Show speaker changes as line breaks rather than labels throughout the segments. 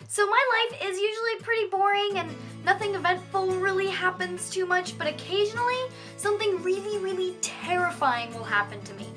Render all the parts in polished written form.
So my life is usually pretty boring and nothing eventful really happens too much, but occasionally something really terrifying will happen to me.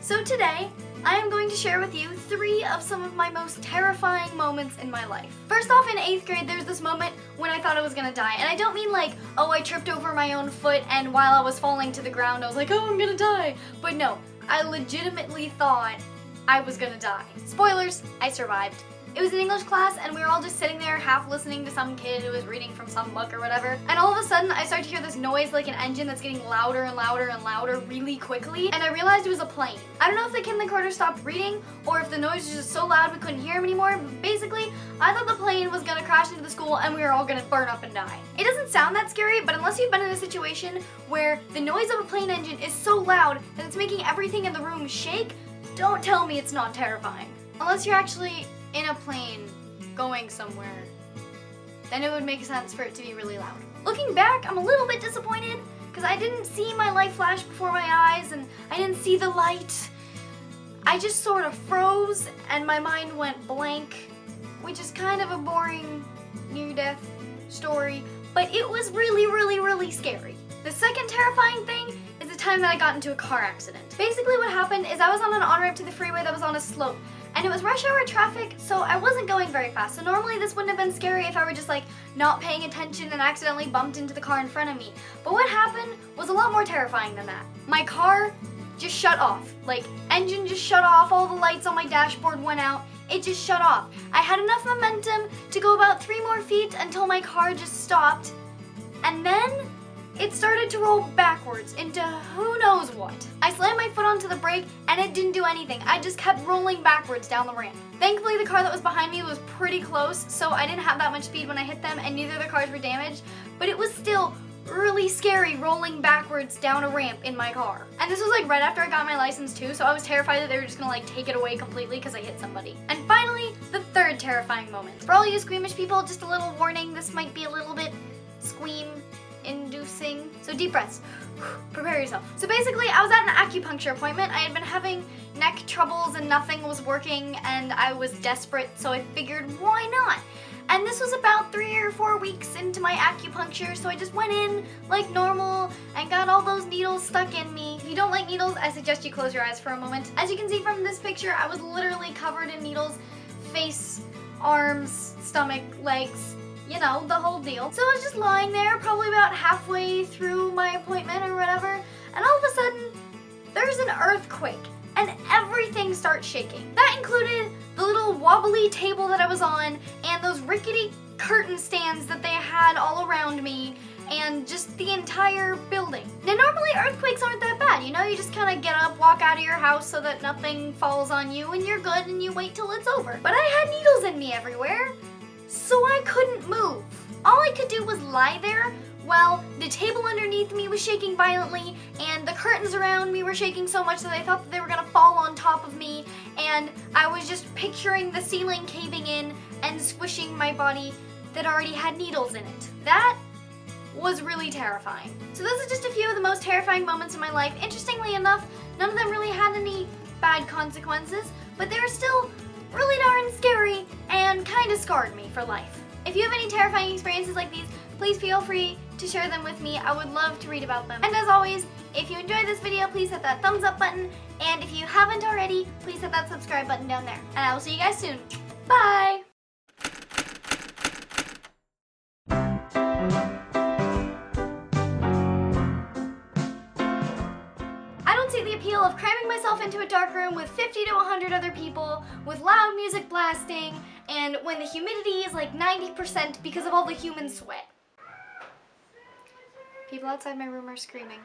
So today, I am going to share with you 3 of some of my most terrifying moments in my life. First off, in 8th grade, there's this moment when I thought I was gonna die. And I don't mean like, oh, I tripped over my own foot and while I was falling to the ground, I was like, oh, I'm gonna die. But no, I legitimately thought I was gonna die. Spoilers, I survived. It was an English class and we were all just sitting there half listening to some kid who was reading from some book or whatever. And all of a sudden I started to hear this noise like an engine that's getting louder and louder and louder really quickly. And I realized it was a plane. I don't know if the kid in the corner stopped reading or if the noise was just so loud we couldn't hear him anymore. But basically, I thought the plane was gonna crash into the school and we were all gonna burn up and die. It doesn't sound that scary, but unless you've been in a situation where the noise of a plane engine is so loud that it's making everything in the room shake, don't tell me it's not terrifying. Unless you're actually in a plane going somewhere, then it would make sense for it to be really loud. Looking back, I'm a little bit disappointed because I didn't see my light flash before my eyes and I didn't see the light. I just sort of froze and my mind went blank, which is kind of a boring near-death story, but it was really scary. The second terrifying thing is the time that I got into a car accident. Basically what happened is I was on an on-ramp to the freeway that was on a slope. And it was rush hour traffic, so I wasn't going very fast. So normally this wouldn't have been scary if I were just like not paying attention and accidentally bumped into the car in front of me. But what happened was a lot more terrifying than that. My car just shut off. Like, engine just shut off, all the lights on my dashboard went out. It just shut off. I had enough momentum to go about 3 more feet until my car just stopped. And then it started to roll backwards into who knows what. I slammed my foot onto the brake and it didn't do anything. I just kept rolling backwards down the ramp. Thankfully the car that was behind me was pretty close, so I didn't have that much speed when I hit them and neither of the cars were damaged, but it was still really scary rolling backwards down a ramp in my car. And this was like right after I got my license too, so I was terrified that they were just gonna like take it away completely because I hit somebody. And finally, the third terrifying moment. For all you squeamish people, just a little warning, this might be a little bit squeam-inducing. So deep breaths. Prepare yourself. So basically, I was at an acupuncture appointment. I had been having neck troubles and nothing was working and I was desperate, so I figured, why not? And this was about 3 or 4 weeks into my acupuncture, so I just went in like normal and got all those needles stuck in me. If you don't like needles, I suggest you close your eyes for a moment. As you can see from this picture, I was literally covered in needles, face, arms, stomach, legs, you know, the whole deal. So I was just lying there, probably about halfway through my appointment or whatever, and all of a sudden, there's an earthquake, and everything starts shaking. That included the little wobbly table that I was on, and those rickety curtain stands that they had all around me, and just the entire building. Now normally earthquakes aren't that bad, you know, you just kind of get up, walk out of your house so that nothing falls on you, and you're good, and you wait till it's over. But I had needles in me everywhere, so I couldn't move. All I could do was lie there while the table underneath me was shaking violently and the curtains around me were shaking so much that I thought that they were gonna fall on top of me, and I was just picturing the ceiling caving in and squishing my body that already had needles in it. That was really terrifying. So those are just a few of the most terrifying moments in my life. Interestingly enough, none of them really had any bad consequences, but they were still really darn scary and kind of scarred me for life. If you have any terrifying experiences like these, please feel free to share them with me. I would love to read about them. And as always, if you enjoyed this video, please hit that thumbs up button. And if you haven't already, please hit that subscribe button down there. And I will see you guys soon. Bye! The appeal of cramming myself into a dark room with 50 to 100 other people with loud music blasting and when the humidity is like 90% because of all the human sweat. People outside my room are screaming.